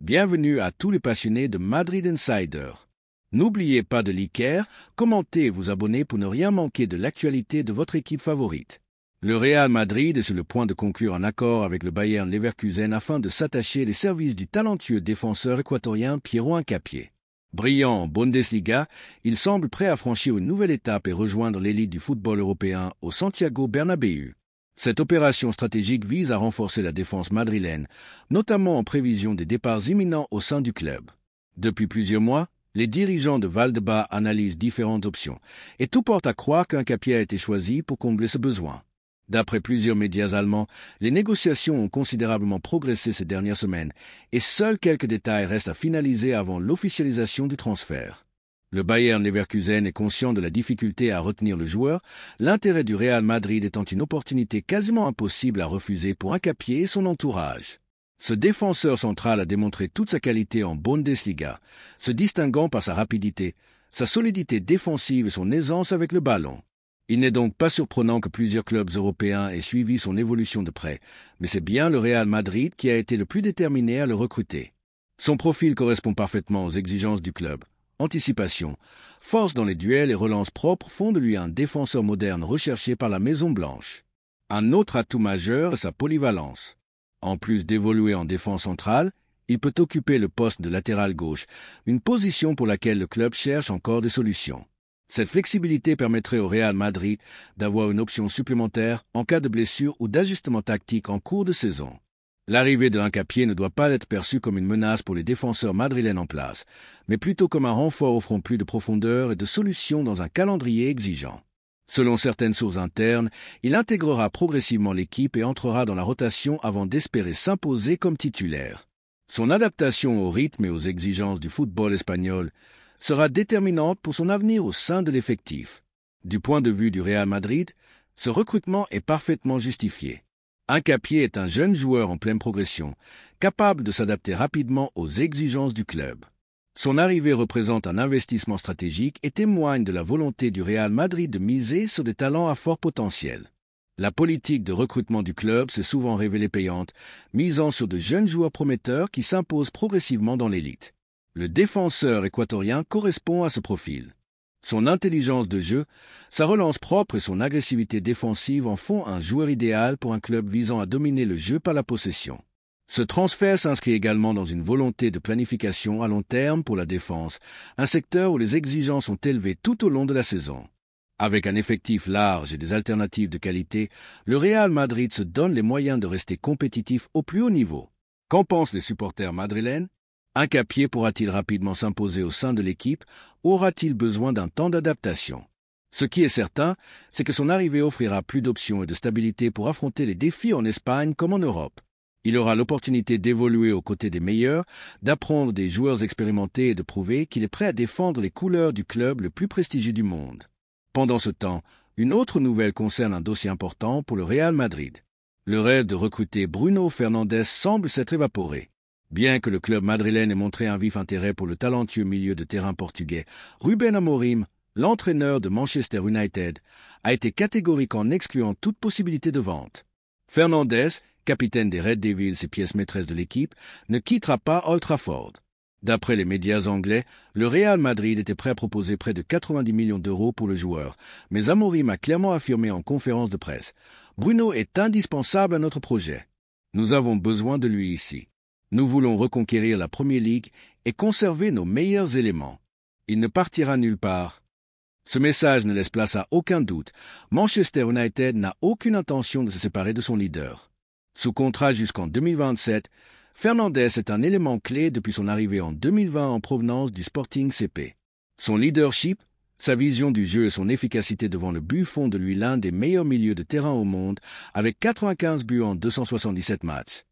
Bienvenue à tous les passionnés de Madrid Insider. N'oubliez pas de liker, commenter et vous abonner pour ne rien manquer de l'actualité de votre équipe favorite. Le Real Madrid est sur le point de conclure un accord avec le Bayer Leverkusen afin de s'attacher les services du talentueux défenseur équatorien Piero Hincapié. Brillant en Bundesliga, il semble prêt à franchir une nouvelle étape et rejoindre l'élite du football européen au Santiago Bernabéu. Cette opération stratégique vise à renforcer la défense madrilène, notamment en prévision des départs imminents au sein du club. Depuis plusieurs mois, les dirigeants de Valdebebas analysent différentes options, et tout porte à croire qu'Hincapié a été choisi pour combler ce besoin. D'après plusieurs médias allemands, les négociations ont considérablement progressé ces dernières semaines, et seuls quelques détails restent à finaliser avant l'officialisation du transfert. Le Bayer Leverkusen est conscient de la difficulté à retenir le joueur, l'intérêt du Real Madrid étant une opportunité quasiment impossible à refuser pour Hincapié et son entourage. Ce défenseur central a démontré toute sa qualité en Bundesliga, se distinguant par sa rapidité, sa solidité défensive et son aisance avec le ballon. Il n'est donc pas surprenant que plusieurs clubs européens aient suivi son évolution de près, mais c'est bien le Real Madrid qui a été le plus déterminé à le recruter. Son profil correspond parfaitement aux exigences du club. Anticipation, force dans les duels et relance propres font de lui un défenseur moderne recherché par la Maison-Blanche. Un autre atout majeur est sa polyvalence. En plus d'évoluer en défense centrale, il peut occuper le poste de latéral gauche, une position pour laquelle le club cherche encore des solutions. Cette flexibilité permettrait au Real Madrid d'avoir une option supplémentaire en cas de blessure ou d'ajustement tactique en cours de saison. L'arrivée de Hincapié ne doit pas être perçue comme une menace pour les défenseurs madrilènes en place, mais plutôt comme un renfort offrant plus de profondeur et de solutions dans un calendrier exigeant. Selon certaines sources internes, il intégrera progressivement l'équipe et entrera dans la rotation avant d'espérer s'imposer comme titulaire. Son adaptation au rythme et aux exigences du football espagnol sera déterminante pour son avenir au sein de l'effectif. Du point de vue du Real Madrid, ce recrutement est parfaitement justifié. Hincapié est un jeune joueur en pleine progression, capable de s'adapter rapidement aux exigences du club. Son arrivée représente un investissement stratégique et témoigne de la volonté du Real Madrid de miser sur des talents à fort potentiel. La politique de recrutement du club s'est souvent révélée payante, misant sur de jeunes joueurs prometteurs qui s'imposent progressivement dans l'élite. Le défenseur équatorien correspond à ce profil. Son intelligence de jeu, sa relance propre et son agressivité défensive en font un joueur idéal pour un club visant à dominer le jeu par la possession. Ce transfert s'inscrit également dans une volonté de planification à long terme pour la défense, un secteur où les exigences sont élevées tout au long de la saison. Avec un effectif large et des alternatives de qualité, le Real Madrid se donne les moyens de rester compétitif au plus haut niveau. Qu'en pensent les supporters madrilènes ? Hincapié pourra-t-il rapidement s'imposer au sein de l'équipe ou aura-t-il besoin d'un temps d'adaptation? Ce qui est certain, c'est que son arrivée offrira plus d'options et de stabilité pour affronter les défis en Espagne comme en Europe. Il aura l'opportunité d'évoluer aux côtés des meilleurs, d'apprendre des joueurs expérimentés et de prouver qu'il est prêt à défendre les couleurs du club le plus prestigieux du monde. Pendant ce temps, une autre nouvelle concerne un dossier important pour le Real Madrid. Le rêve de recruter Bruno Fernandes semble s'être évaporé. Bien que le club madrilène ait montré un vif intérêt pour le talentueux milieu de terrain portugais, Ruben Amorim, l'entraîneur de Manchester United, a été catégorique en excluant toute possibilité de vente. Fernandes, capitaine des Red Devils et pièce maîtresse de l'équipe, ne quittera pas Old Trafford. D'après les médias anglais, le Real Madrid était prêt à proposer près de 90 millions d'euros pour le joueur, mais Amorim a clairement affirmé en conférence de presse « Bruno est indispensable à notre projet. Nous avons besoin de lui ici. Nous voulons reconquérir la Premier League et conserver nos meilleurs éléments. Il ne partira nulle part. » Ce message ne laisse place à aucun doute. Manchester United n'a aucune intention de se séparer de son leader. Sous contrat jusqu'en 2027, Fernandes est un élément clé depuis son arrivée en 2020 en provenance du Sporting CP. Son leadership, sa vision du jeu et son efficacité devant le but font de lui l'un des meilleurs milieux de terrain au monde, avec 95 buts en 277 matchs.